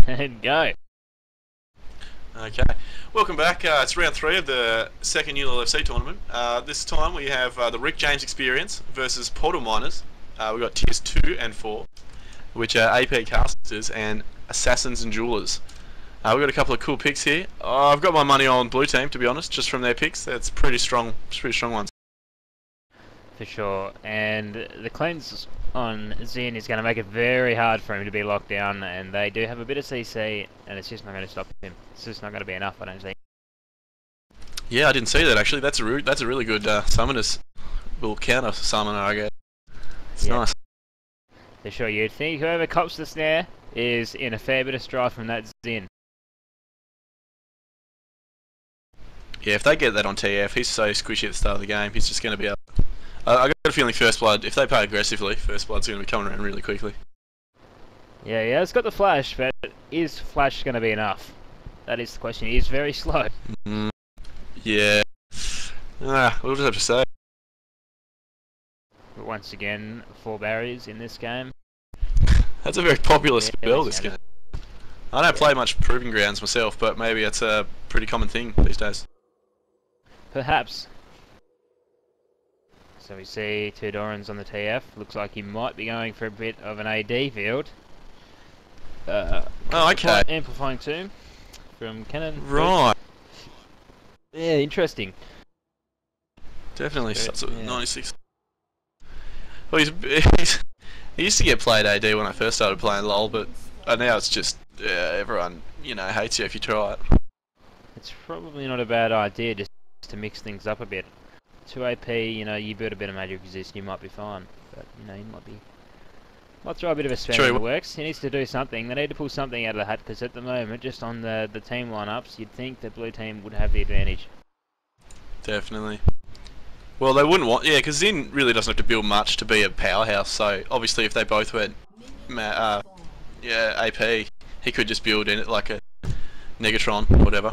And go. Okay, welcome back. It's round 3 of the second ULoLFC tournament. This time we have the Rick James Experience versus Portal Miners. We've got tiers 2 and 4, which are AP casters and assassins and jewelers. We've got a couple of cool picks here. I've got my money on blue team, to be honest, just from their picks. That's pretty strong ones. For sure. And the cleanse on Xin is going to make it very hard for him to be locked down, and they do have a bit of CC, and it's just not going to stop him. It's just not going to be enough, I don't think. Yeah, I didn't see that actually. That's a really good summoners. Will counter summoner, I guess. It's nice. For sure, you'd think whoever cops the snare is in a fair bit of strife from that Xin. Yeah, if they get that on TF, he's so squishy at the start of the game, he's just going to be able. I got a feeling First Blood, if they play aggressively, First Blood's going to be coming around really quickly. Yeah, it's got the flash, but is flash going to be enough? That is the question. He's very slow. Yeah. We'll just have to say. But once again, 4 barriers in this game. That's a very popular spell, this game. I don't play much Proving Grounds myself, but maybe it's a pretty common thing these days. Perhaps. So we see 2 Dorans on the TF. Looks like he might be going for a bit of an AD field. Oh, okay. Amplifying Tomb from Kennen. Right. Yeah, interesting. Definitely Yeah. starts at 96. Well, he used to get played AD when I first started playing LoL, but now it's just everyone hates you if you try it. It's probably not a bad idea just to mix things up a bit. 2 AP, you build a bit of magic resist, you might be fine. But you might throw a bit of a spell in the works. He needs to do something. They need to pull something out of the hat, because at the moment, just on the team lineups, you'd think the blue team would have the advantage. Definitely. Well, they wouldn't want, because Xin really doesn't have to build much to be a powerhouse. So obviously, if they both went, AP, he could just build in it like a Negatron or whatever,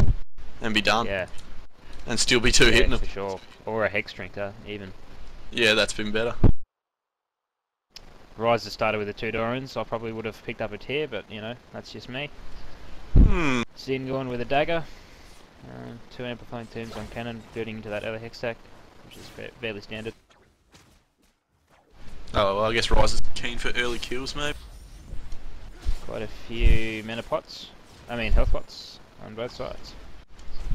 and be done. Yeah. And still be hitting them. For sure. Or a Hex Drinker, even. Yeah, that's been better. Ryze started with the 2 Dorans. I probably would have picked up a tier, but that's just me. Xin going with a dagger. 2 Amplifying Tombs on Kennen, building into that other Hex stack, which is fairly standard. Oh, well, I guess Ryze is keen for early kills, maybe. Quite a few mana pots. Health pots on both sides.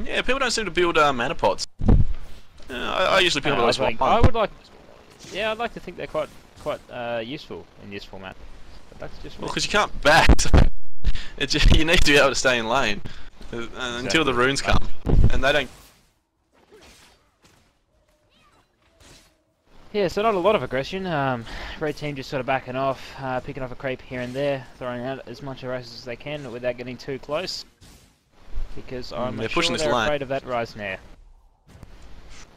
Yeah, people don't seem to build mana pots. I usually pick up those one. I'd like to think they're quite useful in this format. But that's just because you can't back. So you need to be able to stay in lane until the runes come, and they don't. Yeah, so not a lot of aggression. Red team just sort of backing off, picking off a creep here and there, throwing out as much Ryze as they can without getting too close. Because I'm sure they're afraid of that Ryze snare.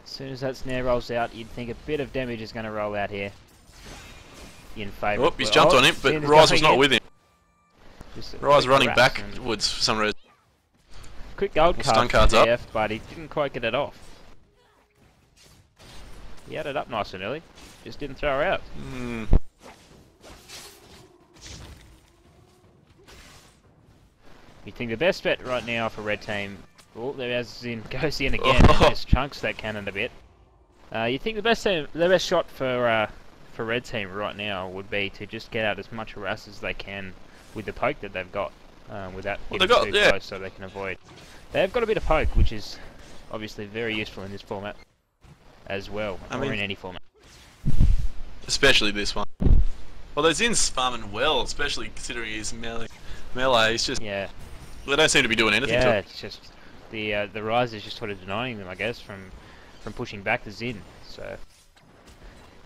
As soon as that snare rolls out, you'd think a bit of damage is going to roll out here. In favour. Oh, he's jumped on him, but Ryze was not with him. Ryze running backwards for some reason. Quick gold card from TF, but he didn't quite get it off. He had it up nice and early, just didn't throw her out. You think the best bet right now for red team? Oh, goes in again and just chunks that cannon a bit. You think the best shot for red team right now would be to just get out as much harass as they can with the poke that they've got, without getting too close, so they can avoid. They've got a bit of poke, which is obviously very useful in this format as well, or in any format. Especially this one. Well, those Zin's farming well, especially considering his melee. He's just they don't seem to be doing anything. Yeah, it's just the Ryze is just sort of denying them, I guess, from pushing back the Xin. So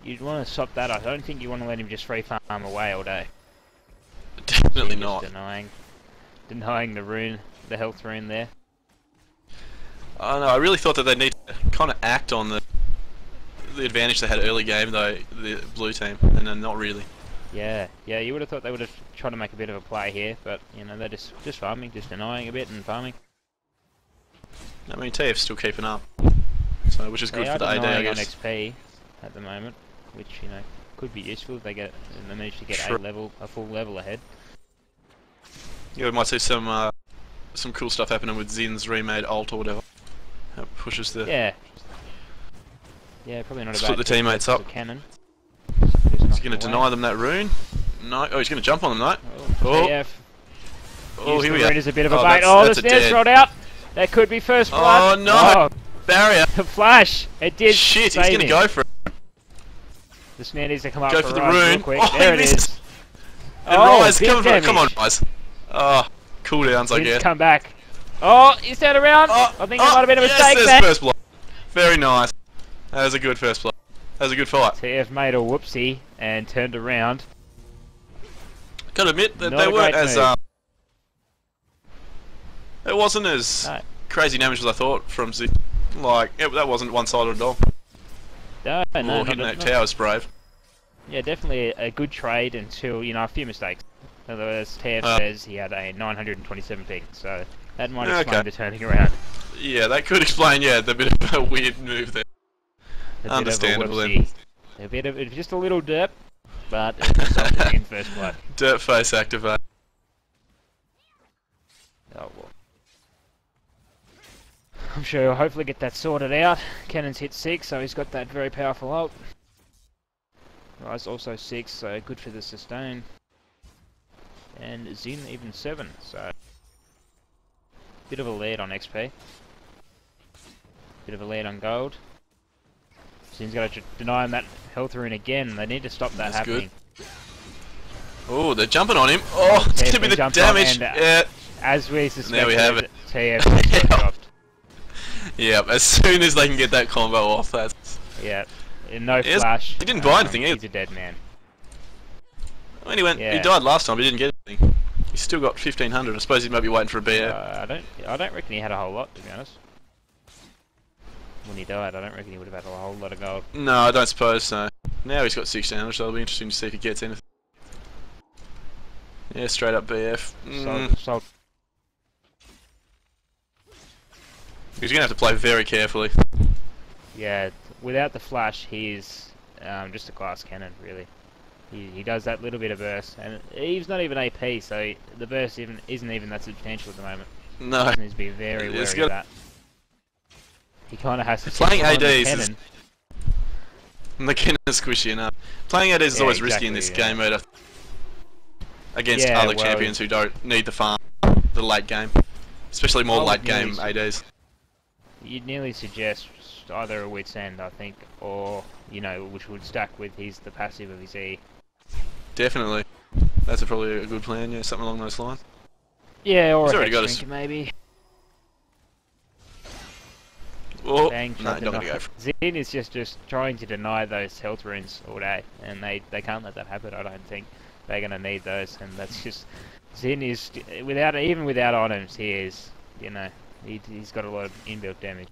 you'd want to stop that. I don't think you want to let him just free farm away all day. Definitely not. Denying the rune, the health rune there. I know. I really thought that they need to kind of act on the advantage they had early game, though, the blue team, and then not really. Yeah, you would have thought they would have tried to make a bit of a play here, but they're just farming, just denying a bit and farming. TF's still keeping up, so which is good for the AD, I guess. On XP at the moment, which could be useful if they manage to get a full level ahead. Yeah, we might see some cool stuff happening with Zin's remade ult or whatever. That pushes the... Yeah. Yeah, probably not a Split bad the teammates up. Kennen. He's going to deny them that rune. No. Oh, he's going to jump on them, no. Oh, TF. Oh, here we go. Rune is a bit of a bait. Oh, the snare's rolled out. That could be first blood. Oh, no. Barrier. The flash. It did. Shit, he's going to go for it. The snare needs to come up Go for the Ryze rune. real quick. Oh, There he it missed. is. And Oh, Ryze, come on, Ryze. Oh, cooldowns, I He's guess. come back. Oh, he's turned around. I think that might have been a mistake yes, there. First blood. Very nice. That was a good first blood. That was a good fight. TF made a whoopsie and turned around. Gotta admit that Not they a weren't great as move. it wasn't as crazy damage as I thought from Z. Like that wasn't one-sided at all. No, Hitting that tower's brave. Yeah, definitely a good trade until, you know, a few mistakes. Otherwise, TF says he had a 927 ping, so that might explain the turning around. Yeah, that could explain, the bit of a weird move there. Understandable then. A bit of just a little derp, but it resulted in first blood. Dirt face activate. Oh well. I'm sure he'll hopefully get that sorted out. Kennen's hit 6, so he's got that very powerful ult. Ryze also 6, so good for the sustain. And Zin even 7, so bit of a lead on XP. Bit of a lead on gold. Zin's got to deny him that health rune again. They need to stop that happening. Oh, they're jumping on him. Oh, it's going to be the damage. As we suspected, there we have it. TF dropped. Yep, as soon as they can get that combo off, that's... Yeah, no flash. He didn't buy anything either. He's a dead man. I mean, he died last time, but he didn't get anything. He's still got 1500. I suppose he might be waiting for a BF. I don't reckon he had a whole lot, to be honest. When he died, I don't reckon he would have had a whole lot of gold. No, I don't suppose so. Now he's got 1600, so it'll be interesting to see if he gets anything. Yeah, straight up BF. Sold. He's going to have to play very carefully. Yeah, without the flash, he's just a class cannon, really. He does that little bit of burst, and he's not even AP, so the burst isn't even that substantial at the moment. No. He needs to be very wary of that. He kind of has to... Playing ADs is... The Kennen is squishy enough. Playing ADs is always risky in this game mode. Against other champions who don't need the farm, the late game. Especially more late game ADs. You'd nearly suggest either a Wit's End, I think, or, you know, which would stack with the passive of his E. Definitely. That's probably a good plan, yeah, something along those lines. Yeah, or he's a already got Hex maybe. Oh, Bang, no, not gonna go for it. Zin is just trying to deny those health runes all day, and they can't let that happen, I don't think. They're gonna need those, and that's just... Zin is, even without items, he is, you know, he's got a lot of inbuilt damage.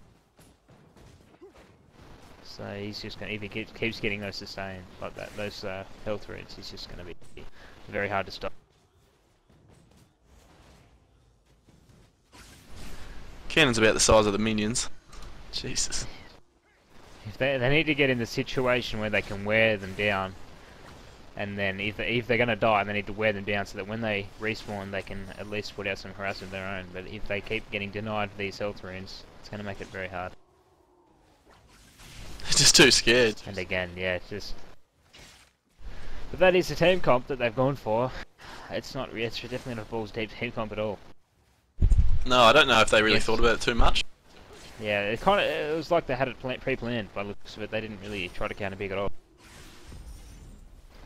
So he's just gonna, if he keeps getting those sustains like that, those health runes, he's just gonna be very hard to stop. Kennen's about the size of the minions. Jesus. If they need to get in the situation where they can wear them down, and then if they're gonna die, they need to wear them down so that when they respawn, they can at least put out some harass of their own. But if they keep getting denied these health runes, it's gonna make it very hard. They're just too scared. And again, yeah, it's just... But that is the team comp that they've gone for. It's not. It's definitely not a balls deep team comp at all. No, I don't know if they really thought about it too much. Yeah, it was like they had it pre-planned by the looks of it. They didn't really try to counter big at all.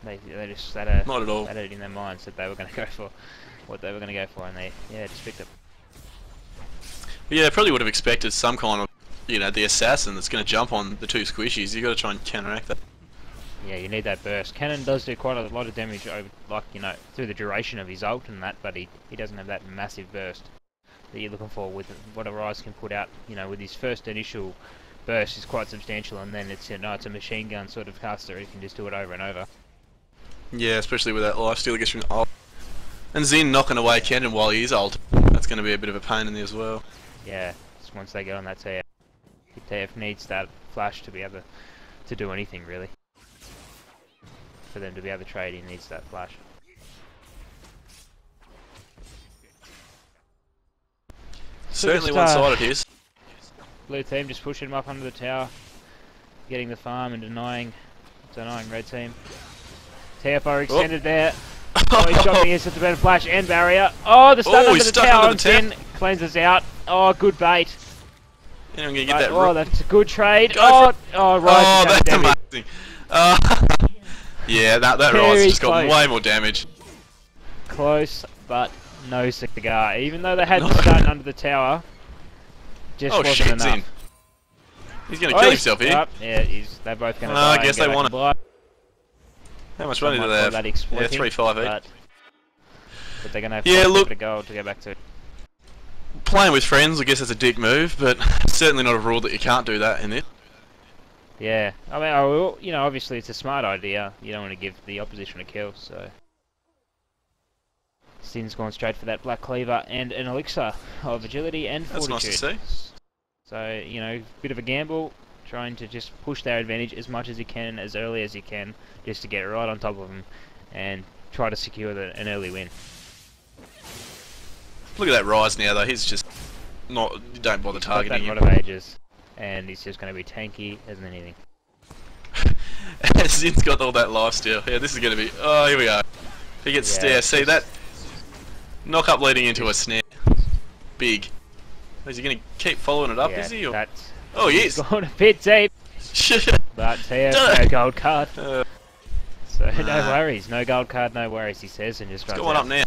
They just had it in their minds that they were going to go for what they were going to go for, and they just picked it. Yeah, they probably would have expected some kind of, you know, the assassin that's going to jump on the two squishies. You got to try and counteract that. Yeah, you need that burst. Kennen does do quite a lot of damage over, like, you know, through the duration of his ult and that, but he doesn't have that massive burst that you're looking for with what a Ryze can put out. You know, with his first initial burst is quite substantial, and then it's it's a machine gun sort of caster. He can just do it over and over. Yeah, especially with that lifesteal he gets from ult. And Zin knocking away Kennen while he is ult. That's going to be a bit of a pain in there as well. Yeah, just once they get on that TF. TF needs that flash to be able to do anything, really. For them to be able to trade, he needs that flash. Certainly one-sided here. Blue team just pushing him up under the tower, getting the farm and denying red team. TFO extended there. Oh, he shot me at the better flash and barrier. Oh, the stun under the tower and Finn cleanses out. Oh, good bait. And I'm gonna get that. Oh, that's a good trade. Ryze. Oh, that's amazing. Yeah, that Ryze just got way more damage. Close, but no cigar. Even though they had the stun under the tower, just wasn't enough. In. He's gonna kill himself here. Yeah, they're both gonna die. I guess they want it. How much money do they have? Yeah, 3-5 each. But they're gonna have a bit of gold to go back to. Playing with friends, I guess that's a dick move, but certainly not a rule that you can't do that in it. Yeah, I mean, you know, obviously it's a smart idea. You don't want to give the opposition a kill, so. Sin's gone straight for that Black Cleaver and an elixir of agility and fortitude. That's nice to see. So, you know, bit of a gamble, trying to just push their advantage as much as you can, as early as you can, just to get right on top of them and try to secure an early win. Look at that Ryze now, though. He's just not. Don't bother targeting him. Got that rod of ages, and he's just going to be tanky as anything. Zin's got all that lifesteal. Yeah, this is going to be. Oh, here we go. If he gets stare, see that knock up leading into a snare. Big. Is he going to keep following it up? Is he? Or? Oh, he is. Gone a bit deep. But here, no gold card. So no worries, no gold card, no worries. He says, and just runs. Got one up now.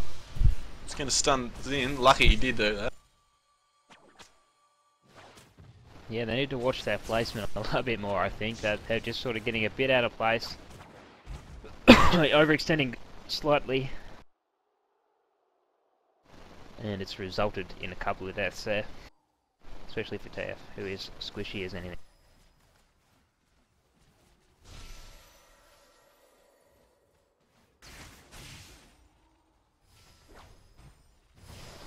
It's going to stun Zin. Lucky he did do that. Yeah, they need to watch their placement a little bit more. I think that they're just sort of getting a bit out of place, overextending slightly, and it's resulted in a couple of deaths there, especially for TF, who is squishy as anything.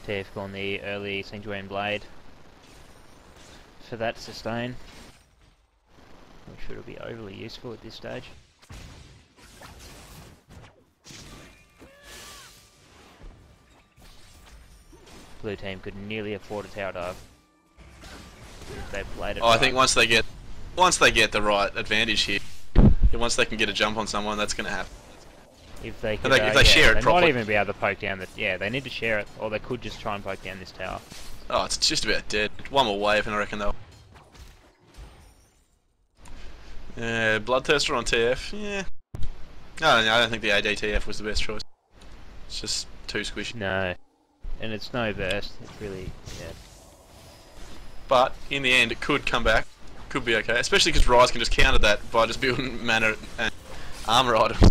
TF on the early St. Joanne Blade for that sustain. Not sure it'll be overly useful at this stage. Blue team could nearly afford a tower dive if they played it. I think once they get the right advantage here, and once they can get a jump on someone, that's going to happen. If they share it they properly. might even be able to poke down the. Yeah, they need to share it, or they could just try and poke down this tower. Oh, it's just about dead. One more wave, and I reckon they'll. Yeah, Bloodthirster on TF. Yeah. No, I don't think the AD TF was the best choice. It's just too squishy. No, and it's no burst. It's really But in the end, it could come back. Could be okay, especially because Ryze can just counter that by just building mana and armor items.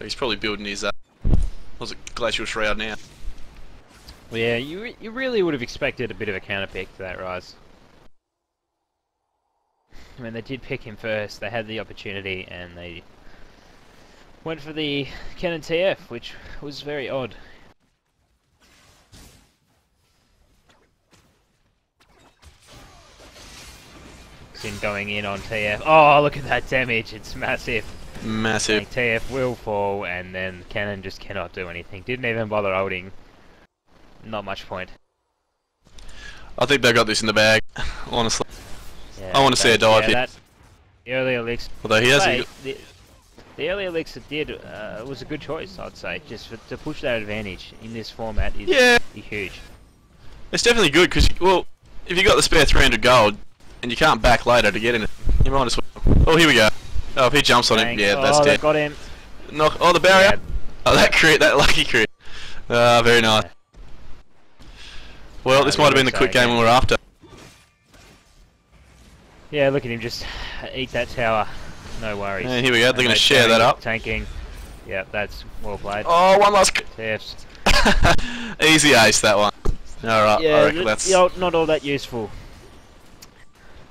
He's probably building his was it Glacial Shroud now? Well, yeah, you really would have expected a bit of a counter pick to that Ryze. I mean, they did pick him first. They had the opportunity, and they went for the Kennen TF, which was very odd. Sin going in on TF. Oh, look at that damage! It's massive. Massive. TF will fall, and then Kennen just cannot do anything. Didn't even bother holding. Not much point. I think they got this in the bag, honestly. Yeah, I want to see a dive here. The early elixir. Although he has the early elixir was a good choice, I'd say. Just to push that advantage in this format is huge. It's definitely good because, well, if you got the spare 300 gold and you can't back later to get in it, you might as well. Oh, here we go. Oh, if he jumps on him, yeah, that's dead. Got him. Knock. Oh, the barrier. Yeah. Oh, that crit, that lucky crit. Very nice. Well, this might have been the quick game we were after. Yeah, look at him just eat that tower. No worries. And here we go. They're going to share that up. Tanking. Yeah, that's well played. Oh, one last. Yes. Easy ace that one. All right. Yeah, I reckon that's not all that useful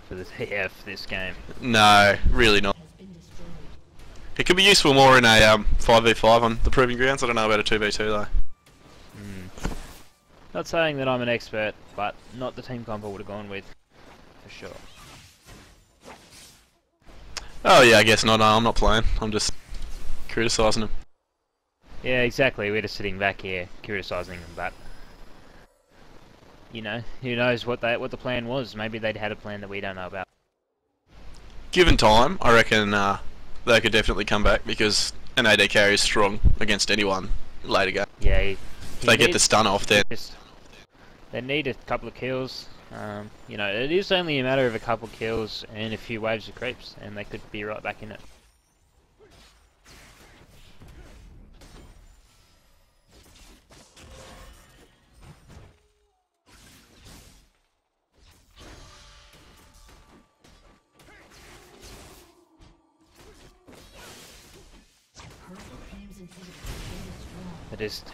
for the TF this game. No, really not. It could be useful more in a 5v5 on the Proving Grounds. I don't know about a 2v2 though. Not saying that I'm an expert, but not the team comp I would have gone with, for sure. Oh yeah, I guess not. No, I'm not playing. I'm just criticising him. Yeah, exactly. We're just sitting back here criticising them, but you know, who knows what the plan was? Maybe they'd had a plan that we don't know about. Given time, I reckon they could definitely come back because an AD carry is strong against anyone later game. Yeah, If they get the stun off, then they need a couple of kills. You know, it is only a matter of a couple of kills and a few waves of creeps, and they could be right back in it. There's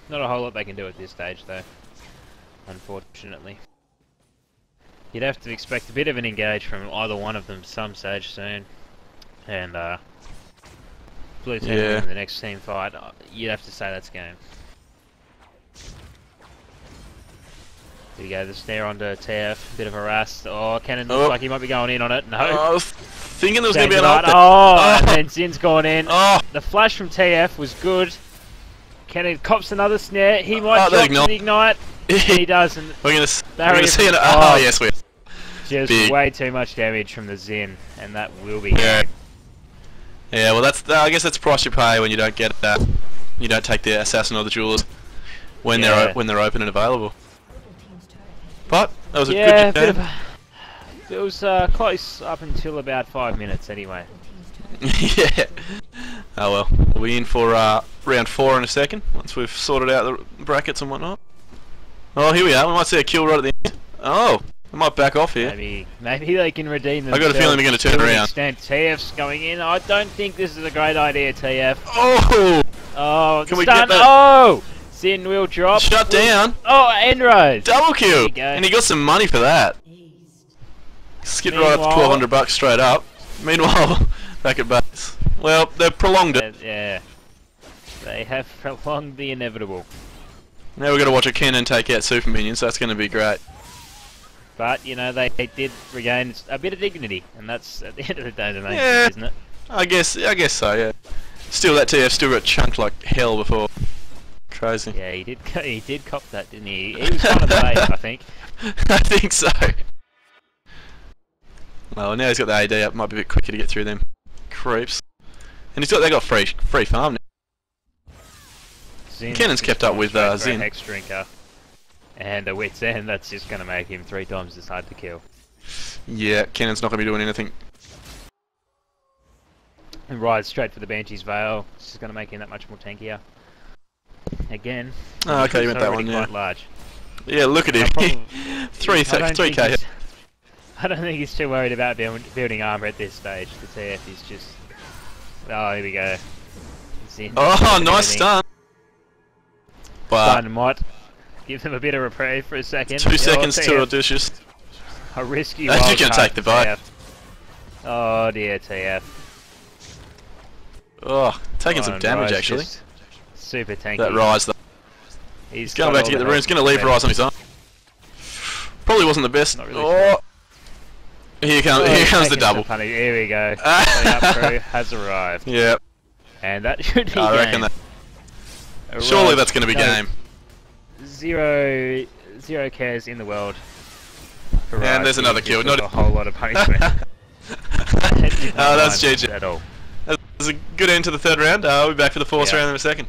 not a whole lot they can do at this stage, though, unfortunately. You'd have to expect a bit of an engage from either one of them some stage soon. And blue team in the next team fight, you'd have to say that's game. Here we go, the snare onto TF, bit of a rust. Oh, Kennen looks like he might be going in on it. No. I was thinking there was going to be an ult. And then Zin's gone in. Oh. The flash from TF was good. Kennen cops another snare. He might drop to the ignite. He doesn't. We're going to see it. Oh, yes, we are. Just big. Way too much damage from the Zin, and that will be yeah. Yeah, well, that's I guess that's the price you pay when you don't get that. You don't take the assassin or the jewelers when they're open and available. But that was a good game. It was close up until about 5 minutes, anyway. Yeah. Oh well, we'll be in for round 4 in a second once we've sorted out the brackets and whatnot. Oh, here we are. We might see a kill right at the end. Oh. I might back off here. Maybe they can redeem themselves. I got a feeling they're going to turn around. TF's going in. I don't think this is a great idea, TF. Oh! Oh, can we get that? Oh! Zin will drop. Shut down. Oh, Enrose. Double kill. And he got some money for that. Skipped right up to $1,200 straight up. Meanwhile, back at base. Well, they've prolonged it. Yeah. They have prolonged the inevitable. Now we've got to watch a Kennen take out super minions, so that's going to be great. But, you know, they did regain a bit of dignity, and that's, at the end of the day, the main thing, isn't it? I guess so, yeah. Still, that TF still got chunked like hell before. Crazy. Yeah, he did cop that, didn't he? He was kind of the bait, I think. I think so. Well, now he's got the AD up, might be a bit quicker to get through them creeps. And they got free farm now. Kennen's kept up with Zin. Hex drinker. And a Wit's End, that's just going to make him 3 times as hard to kill. Yeah, Kennen's not going to be doing anything. And Ryze straight for the Banshee's Veil. It's just going to make him that much more tankier. Again. Oh, okay, you went that one, yeah. Quite large. Yeah, look at him. 3K. I don't think he's too worried about building armor at this stage. The TF is just... Oh, here we go. Oh, nice stun. Stun might give them a bit of reprieve for a second. 2 seconds to audacious. A risky wild card. You can take the bite. Oh dear, TF. Oh, taking some damage actually. Super tanky. That Ryze though. He's going back to get the rune. He's going to leave Ryze on his arm. Probably wasn't the best. Not really here comes the double. Here we go. Cleanup crew has arrived. Yep. And that should be I reckon that. Surely that's going to be game. Zero cares in the world. And there's another kill. Not a whole lot of punishment. Oh, that's GG. At all. That's a good end to the 3rd round. We'll be back for the 4th round in a second.